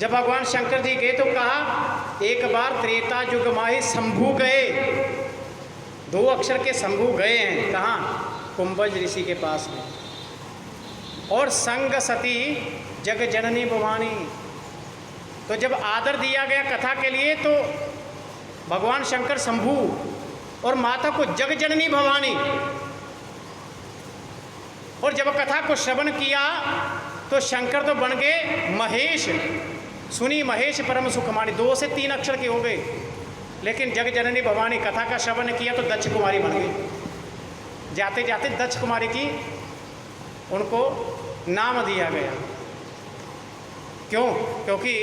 जब भगवान शंकर जी गए तो कहा एक बार त्रेता युग माही शंभु गए, 2 अक्षर के शंभु गए हैं, कहाँ? कुंभज ऋषि के पास में। और संग सती जग जननी भवानी। तो जब आदर दिया गया कथा के लिए तो भगवान शंकर शंभु और माता को जग जननी भवानी। और जब कथा को श्रवण किया तो शंकर तो बन गए महेश, सुनी महेश परम सुखमानी, 2 से 3 अक्षर के हो गए। लेकिन जग जननी भवानी कथा का श्रवण किया तो दक्ष कुमारी बन गई। जाते जाते दक्ष कुमारी की उनको नाम दिया गया। क्यों? क्योंकि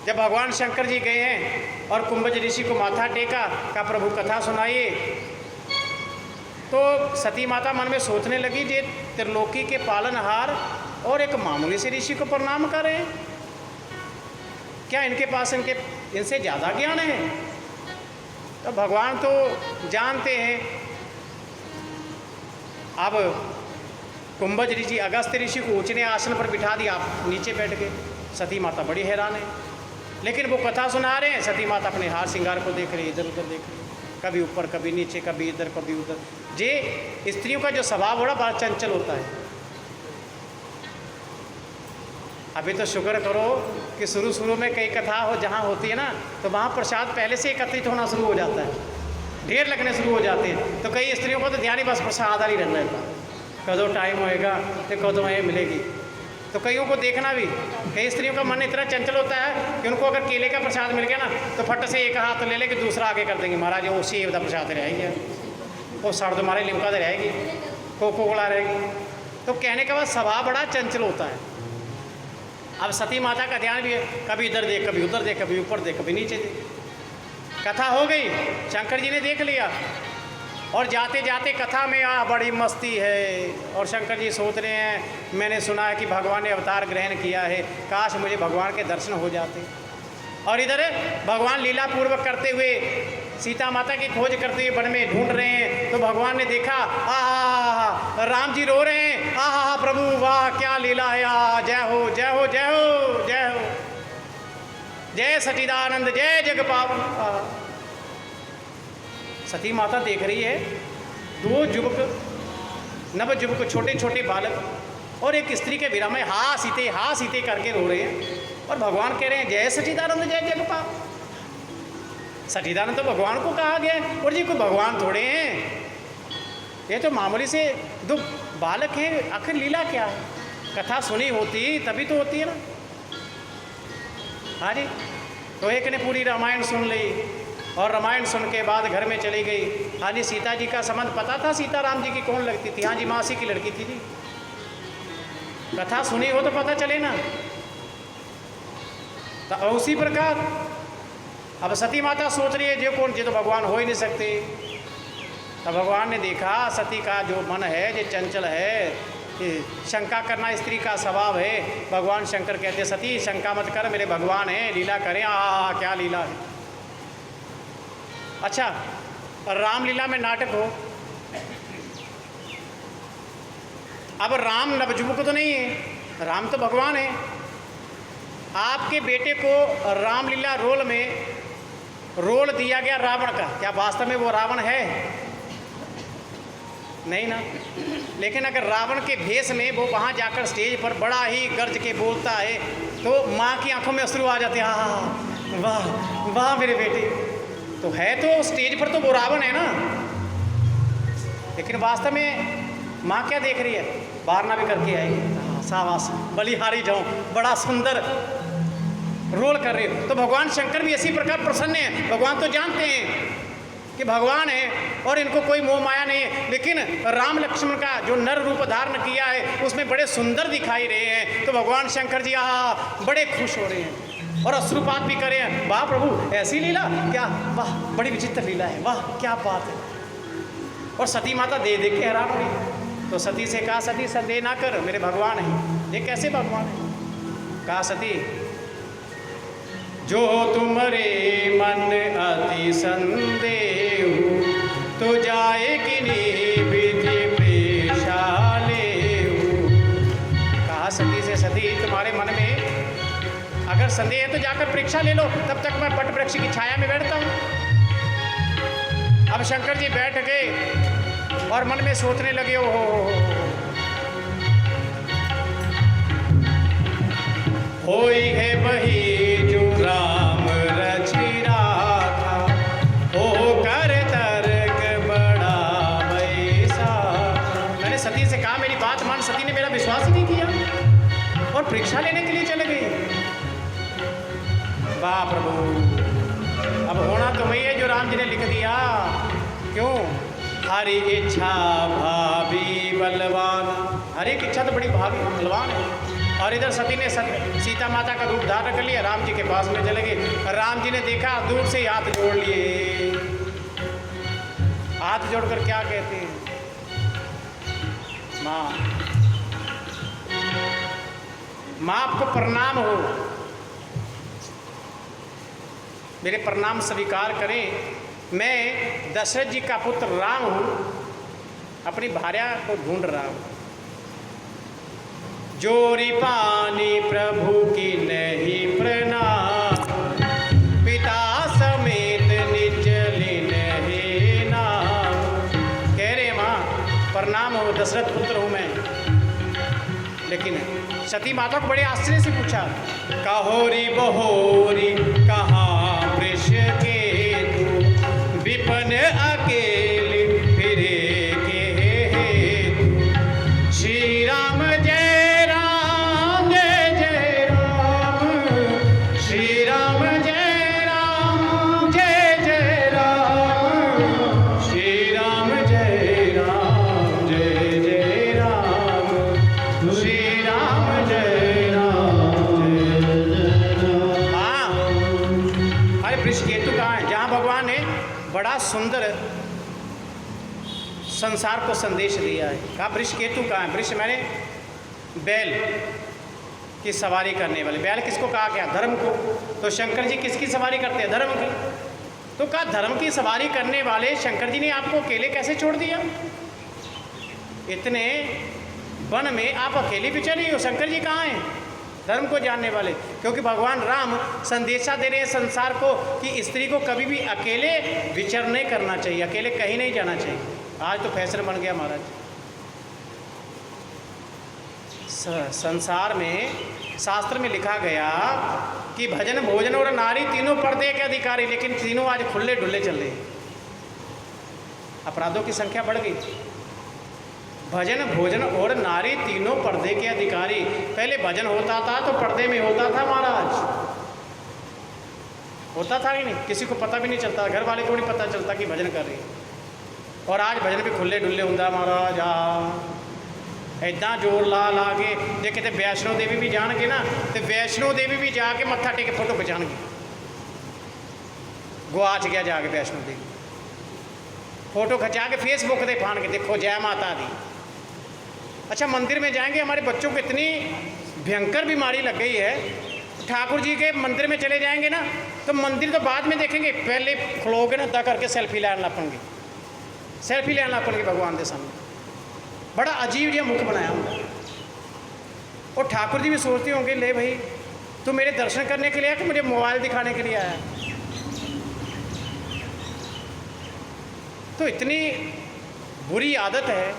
जब भगवान शंकर जी गए हैं और कुंभज ऋषि को माथा टेका का प्रभु कथा सुनाइए, तो सती माता मन में सोचने लगी जे त्रिलोकी के पालनहार और एक मामूली से ऋषि को प्रणाम करें, क्या इनके पास इनसे ज़्यादा ज्ञान है? तो भगवान तो जानते हैं। अब कुंभज ऋषि अगस्त्य ऋषि को ऊंचने आसन पर बिठा दिया, आप नीचे बैठ गए। सती माता बड़ी हैरान है, लेकिन वो कथा सुना रहे हैं, सती माता अपने हार श्रृंगार को देख रही है, इधर उधर देख रही है, कभी ऊपर कभी नीचे, कभी इधर कभी उधर। जे स्त्रियों का जो स्वभाव बड़ा चंचल होता है। अभी तो शुक्र करो कि शुरू में कई कथा हो जहाँ होती है ना, तो वहाँ प्रसाद पहले से एकत्रित होना शुरू हो जाता है, ढेर लगने शुरू हो जाते हैं। तो कई स्त्रियों को तो ध्यान ही बस प्रसाद ही रहना है, कदों टाइम होएगा तो कदों ये मिलेगी। तो कईयों को देखना भी, कई स्त्रियों का मन इतना चंचल होता है कि उनको अगर केले का प्रसाद मिल गया ना तो फट से एक हाथ ले लेके दूसरा आगे कर देंगे, महाराज वो सेब का प्रसाद रहेगी, वो सर्द मारे लिमका दे रहेगी, कोको कोला रहेगी। तो कहने के बाद स्वभाव बड़ा चंचल होता है। अब सती माता का ध्यान भी है, कभी इधर देख, कभी उधर देख, कभी ऊपर देख, कभी नीचे देख। कथा हो गई, शंकर जी ने देख लिया और जाते जाते कथा में बड़ी मस्ती है। और शंकर जी सोच रहे हैं मैंने सुना है कि भगवान ने अवतार ग्रहण किया है, काश मुझे भगवान के दर्शन हो जाते। और इधर भगवान लीला पूर्वक करते हुए सीता माता की खोज करते हुए वन में ढूंढ रहे हैं। तो भगवान ने देखा राम जी रो रहे हैं, प्रभु वाह क्या लीला है, जय हो जय हो जय हो जय हो, जय सच्चिदानंद जय जग पावन। सती माता देख रही है 2 युवक, नव युवक, छोटे छोटे बालक और एक स्त्री के विरह में हा सीते करके रो रहे हैं। और भगवान कह रहे हैं जय सच्चिदानंद जय जग पावन। सच्चिदानंद तो भगवान को कहा गया है, और जी कोई भगवान थोड़े हैं, ये तो मामूली से 2 बालक हैं। आखिर लीला क्या है? कथा सुनी होती तभी तो होती है ना। हाँ जी, तो एक ने पूरी रामायण सुन ली और रामायण सुन के बाद घर में चली गई। हाँ जी, सीता जी का संबंध पता था, सीता राम जी की कौन लगती थी? हाँ जी, मासी की लड़की थी जी। कथा सुनी हो तो पता चले ना। तो उसी प्रकार अब सती माता सोच रही है जो कौन, जो तो भगवान हो ही नहीं सकते। तब भगवान ने देखा सती का जो मन है, जो चंचल है, शंका करना स्त्री का स्वभाव है। भगवान शंकर कहते सती शंका मत कर, मेरे भगवान हैं, लीला करें। क्या लीला है। अच्छा, रामलीला में नाटक हो, अब राम नवजुवक तो नहीं है, राम तो भगवान है। आपके बेटे को रामलीला रोल में रोल दिया गया रावण का, क्या वास्तव में वो रावण है? नहीं ना। लेकिन अगर रावण के भेष में वो वहाँ जाकर स्टेज पर बड़ा ही गर्ज के बोलता है तो माँ की आंखों में अश्रु आ जाते हैं, वाह वाह मेरे बेटे। तो है तो स्टेज पर तो वो रावण है ना, लेकिन वास्तव में माँ क्या देख रही है? वारना भी करके आएगी, शाबाश बलिहारी जाऊँ, बड़ा सुंदर रोल कर रहे हो। तो भगवान शंकर भी इसी प्रकार प्रसन्न है। भगवान तो जानते हैं कि भगवान है और इनको कोई मोह माया नहीं है, लेकिन राम लक्ष्मण का जो नर रूप धारण किया है उसमें बड़े सुंदर दिखाई रहे हैं। तो भगवान शंकर जी बड़े खुश हो रहे हैं और अश्रुपात भी करे हैं। वाह प्रभु ऐसी लीला, क्या वाह बड़ी विचित्र लीला है, वाह क्या बात है। और सती माता दे के हैरान हो रही। तो सती से कहा सती संदेह ना कर, मेरे भगवान हैं। ये कैसे भगवान है? कहा सती जो तुम्हारे मन अति संदेह तो जाए कि विधि पेशाले। कहा सती से सती तुम्हारे मन में अगर संदेह है तो जाकर परीक्षा ले लो, तब तक मैं वट वृक्ष की छाया में बैठता हूँ। अब शंकर जी बैठ गए और मन में सोचने लगे, ओ होई है वही जो राम रचि राखा, हो कर तर्क बड़ा वैसा। मैंने सती से कहा मेरी बात मान, सती ने मेरा विश्वास ही नहीं किया और परीक्षा लेने के लिए चले गए। वाह प्रभु, अब होना तो वही है जो राम जी ने लिख दिया। क्यों? हरि इच्छा भाभी बलवान। हरि की इच्छा तो बड़ी भाभी बलवान है। और इधर सती ने सीता माता का रूप धारण कर लिया, राम जी के पास में चले गए। राम जी ने देखा, दूर से ही हाथ जोड़ लिए। हाथ जोड़कर क्या कहते हैं? माँ, माँ आपको प्रणाम हो, मेरे प्रणाम स्वीकार करें। मैं दशरथ जी का पुत्र राम हूँ, अपनी भार्या को ढूंढ रहा हूँ। जोरी पानी प्रभु की नहीं प्रणाम, पिता समेत निज लिन हे नाम। कह रहे माँ प्रणाम हो, दशरथ पुत्र हूँ मैं। लेकिन सती माता को बड़े आश्चर्य से पूछा, कहोरी बहोरी कहाँ वृष के तू, विपन अकेले फिरे के हेतु। श्री राम जय राम जय जय राम, श्री राम जय राम जय जय राम, श्री राम जय राम जय जय राम, श्री राम जय राम जय जय राम। हाँ, अरे वृषकेतु कहाँ है? जहाँ भगवान ने बड़ा सुंदर संसार को संदेश दिया है। कहा वृषकेतु कहाँ है? वृष मैंने बैल की सवारी करने वाले। बैल किसको कहा गया? धर्म को। तो शंकर जी किसकी सवारी करते हैं? धर्म की। तो कहा धर्म की सवारी करने वाले शंकर जी ने आपको अकेले कैसे छोड़ दिया? इतने वन में आप अकेले भी चले हो, शंकर जी कहाँ हैं? धर्म को जानने वाले। क्योंकि भगवान राम संदेशा दे रहे हैं संसार को कि स्त्री को कभी भी अकेले विचर नहीं करना चाहिए, अकेले कहीं नहीं जाना चाहिए। आज तो फैशन बन गया महाराज। संसार में शास्त्र में लिखा गया कि भजन भोजन और नारी तीनों पर्दे के अधिकारी, लेकिन तीनों आज खुले डुल्ले चल रहे हैं। अपराधों की संख्या बढ़ गई। भजन भोजन और नारी तीनों पर्दे के अधिकारी। पहले भजन होता था तो पर्दे में होता था महाराज, होता था कि नहीं? किसी को पता भी नहीं चलता, घर वाले को नहीं पता चलता कि भजन कर रही है। और आज भजन भी खुले डुल्ले होंगे महाराज। इदा जोर ला ला के जे कितने वैष्णो देवी भी जाएंगे ना, तो वैष्णो देवी भी जाके मत्था टेक फोटो खिंचाएंगे। गुआच गया जाके वैष्णो देवी, फोटो खिंचा के फेसबुक पे फान के देखो जय माता दी। अच्छा, मंदिर में जाएंगे, हमारे बच्चों को इतनी भयंकर बीमारी लग गई है। ठाकुर जी के मंदिर में चले जाएंगे ना, तो मंदिर तो बाद में देखेंगे, पहले खलोगे ना दा करके सेल्फी लेना लपेंगे, सेल्फी लेना लपेंगे भगवान के सामने। बड़ा अजीब यह मुख बनाया होगा। और ठाकुर जी भी सोचते होंगे, ले भाई तू मेरे दर्शन करने के लिए आया कि मुझे मोबाइल दिखाने के लिए आया? तो इतनी बुरी आदत है।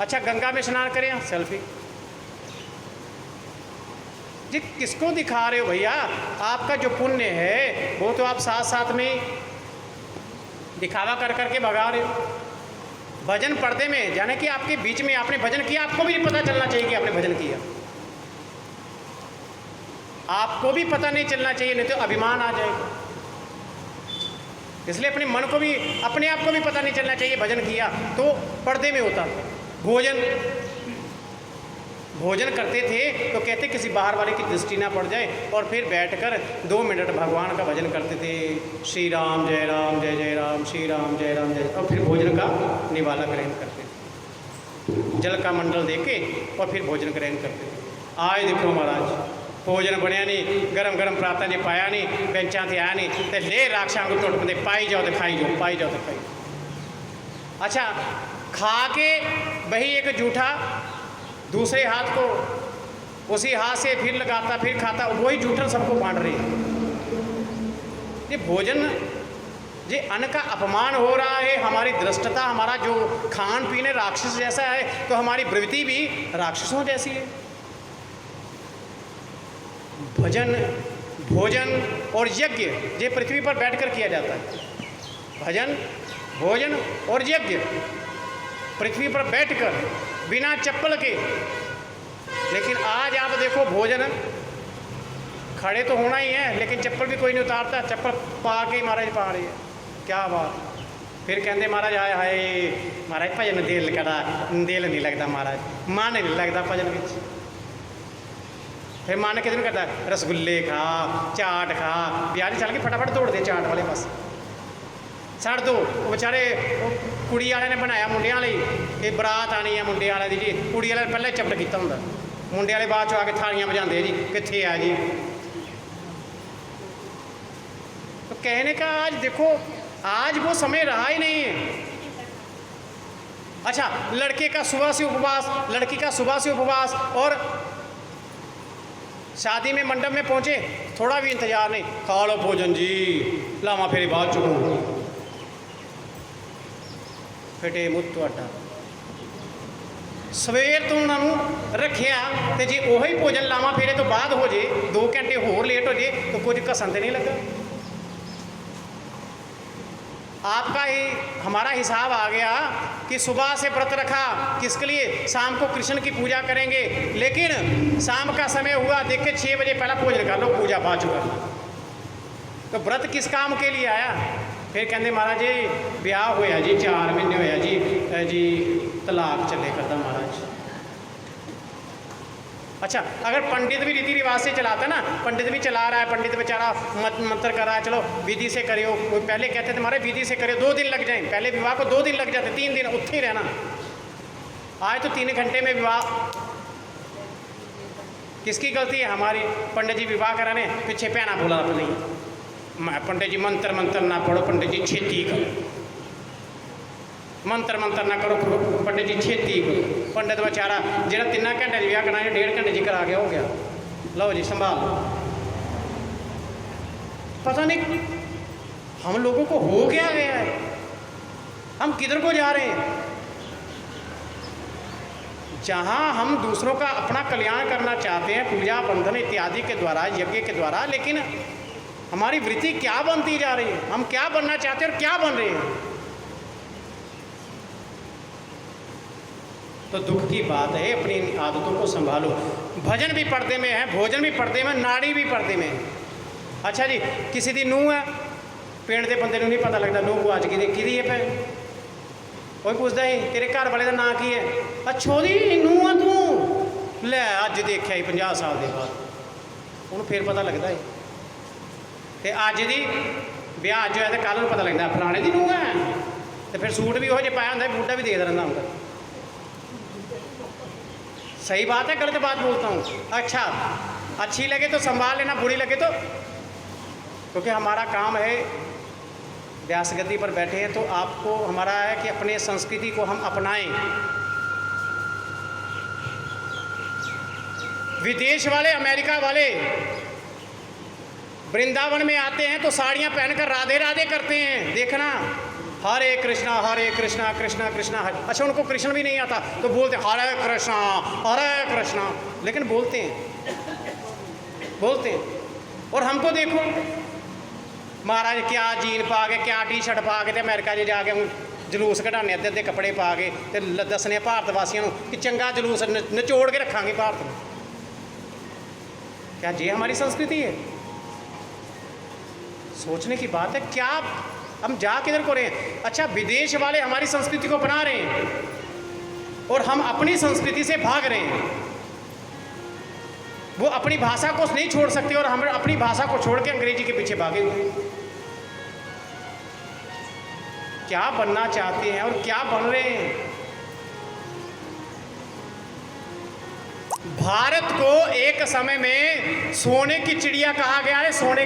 अच्छा, गंगा में स्नान करें, सेल्फी। जी किसको दिखा रहे हो भैया? आपका जो पुण्य है वो तो आप साथ साथ में दिखावा कर करके भगा रहे हो। भजन पर्दे में जाने कि आपके बीच में आपने भजन किया, आपको भी पता चलना चाहिए कि आपने भजन किया। आपको भी पता नहीं चलना चाहिए, नहीं तो अभिमान आ जाएगा। इसलिए अपने मन को भी, अपने आप को भी पता नहीं चलना चाहिए भजन किया। तो पर्दे में होता। भोजन करते थे तो कहते किसी बाहर वाले की दृष्टि ना पड़ जाए, और फिर बैठकर 2 मिनट भगवान का भजन करते थे। श्री राम जय राम जय जय राम, श्री राम जय राम जय। और फिर भोजन का निवाला ग्रहण करते थे, जल का मंडल देके और फिर भोजन ग्रहण करते थे। आए देखो महाराज, भोजन बनया नहीं, गरम गरम प्रातः ने पाया नहीं, बेंचा से आया नहीं, तो ले राक्षा को टुट पते, पाई जाओ तो खाई जाओ, पाई जाओ तो खाई। अच्छा, खा के वही एक जूठा दूसरे हाथ को उसी हाथ से फिर लगाता फिर खाता, वही जूठन सबको बांट रहे हैं। ये भोजन, ये अन्न का अपमान हो रहा है। हमारी दृष्टता, हमारा जो खान पीने राक्षस जैसा है, तो हमारी प्रवृत्ति भी राक्षसों जैसी है। भोजन और यज्ञ ये पृथ्वी पर बैठकर किया जाता है। भजन, भोजन और यज्ञ पृथ्वी पर बैठकर बिना चप्पल के। लेकिन आज आप देखो, भोजन खड़े तो होना ही है, लेकिन चप्पल भी कोई नहीं उतारता, चप्पल पा के ही महाराज पा रही है। क्या बात। फिर कहते महाराज हाय हाय महाराज भजन दिल करा, दिल नहीं लगता महाराज, मन नहीं लगता भजन में। फिर मन कितने करता है, रसगुल्ले खा, चाट खा, बिहारी चल के फटाफट दौड़ दे चाट वाले बस छड़ दो। वो बेचारे कुड़ी वाले ने बनाया मुंडिया वाले, ये बरात आनी है मुंडे वाले की जी, कुड़ी वाले पहले चपट किया होंगे, मुंडे वाले बाद चो आके थालियां बजाते जी, कितने आ जी। तो कहने का आज देखो, आज वो समय रहा ही नहीं है। अच्छा, लड़के का सुबह से उपवास, लड़की का सुबह से उपवास, और शादी में मंडप में पहुंचे थोड़ा भी इंतजार नहीं, खा लो भोजन जी, लावा फेरे बाद चुकू फिटे मुँह तुहाडा। सवेर तो उन्होंने रखिया, तो जे वही भोजन लावा फेरे तो बाद हो जाए, 2 घंटे होर लेट हो जाए, तो कुछ घसन तो नहीं लगा। आपका ही हमारा हिसाब आ गया कि सुबह से व्रत रखा किसके लिए, शाम को कृष्ण की पूजा करेंगे, लेकिन शाम का समय हुआ, देखे 6 बजे पहला भोजन कर लो, पूजा बाद चुका। तो व्रत किस काम के लिए आया। फिर कहते महाराज जी ब्याह होया जी, 4 महीने होया जी तलाक चले करता महाराज। अच्छा, अगर पंडित भी रीति रिवाज से चलाता ना, पंडित भी चला रहा है, पंडित बेचारा मंत्र कर रहा है, चलो विधि से करियो। पहले कहते थे हमारे विधि से करियो, 2 दिन लग जाए, पहले विवाह को 2 दिन लग जाते, 3 दिन उत्थे ही रहना। आज तो 3 घंटे में विवाह। किसकी गलती है, हमारी। पंडित जी विवाह कराने पीछे पैना बोला अपने, पंडित जी मंत्र ना पढ़ो, पंडित जी छेती करो, मंत्र ना करो, पंडित जी छेती करो। पंडित बेचारा जो 3 घंटे विआह कराना 1.5 घंटे जी करा के हो गया, लो जी संभाल। पता नहीं हम लोगों को हो क्या गया है, हम किधर को जा रहे हैं। जहाँ हम दूसरों का अपना कल्याण करना चाहते हैं पूजा बंधन इत्यादि के द्वारा, यज्ञ के द्वारा, लेकिन हमारी वृत्ति क्या बनती जा रही है, हम क्या बनना चाहते हैं और क्या बन रहे हैं। तो दुख की बात है, अपनी आदतों को संभालो। भजन भी पर्दे में है, भोजन भी पर्दे में, नाड़ी भी पर्दे में है। अच्छा जी, किसी दी नूह है, पिंड के बंदे नहीं पता लगता नूह को अज कि है, कोई पूछता ही तेरे घर वाले का नाम की है, अच्छो दी नूह है तू, लै अज देखा ही 50 साल के बाद, उन्होंने फिर पता लगता है। तो अज दी ब्याह अज होया तो कल पता लगता फलाने की नूह है। तो फिर सूट भी हो जो पाया होंगे, बूटा भी देखता रहता होंगे। सही बात है, गलत बात बोलता हूँ। अच्छा, अच्छी लगे तो संभाल लेना, बुरी लगे तो, क्योंकि हमारा काम है, व्यास गद्दी पर बैठे हैं तो आपको हमारा है कि अपने संस्कृति को हम अपनाएं। विदेश वाले, अमेरिका वाले वृंदावन में आते हैं तो साड़ियाँ पहनकर राधे राधे करते हैं, देखना, हरे कृष्णा कृष्णा कृष्णा हरे। अच्छा, उनको कृष्ण भी नहीं आता तो बोलते हरे कृष्णा, लेकिन बोलते हैं। और हमको देखो महाराज, क्या जीन पा के, क्या टी शर्ट पा के, तो अमेरिका जी जाके जलूस कढ़ाने अद्धे कपड़े पा के, तो दसने भारत वासियों कि चंगा जलूस निचोड़ के रखांगे भारत में। क्या ये हमारी संस्कृति है? सोचने की बात है। क्या हम जा किधर को रहे हैं? अच्छा, विदेश वाले हमारी संस्कृति को अपना रहे हैं और हम अपनी संस्कृति से भाग रहे हैं। वो अपनी भाषा को नहीं छोड़ सकते और हम अपनी भाषा को छोड़ के अंग्रेजी के पीछे भागे हुए। क्या बनना चाहते हैं और क्या बन रहे हैं? भारत को एक समय में सोने की चिड़िया कहा गया है, सोने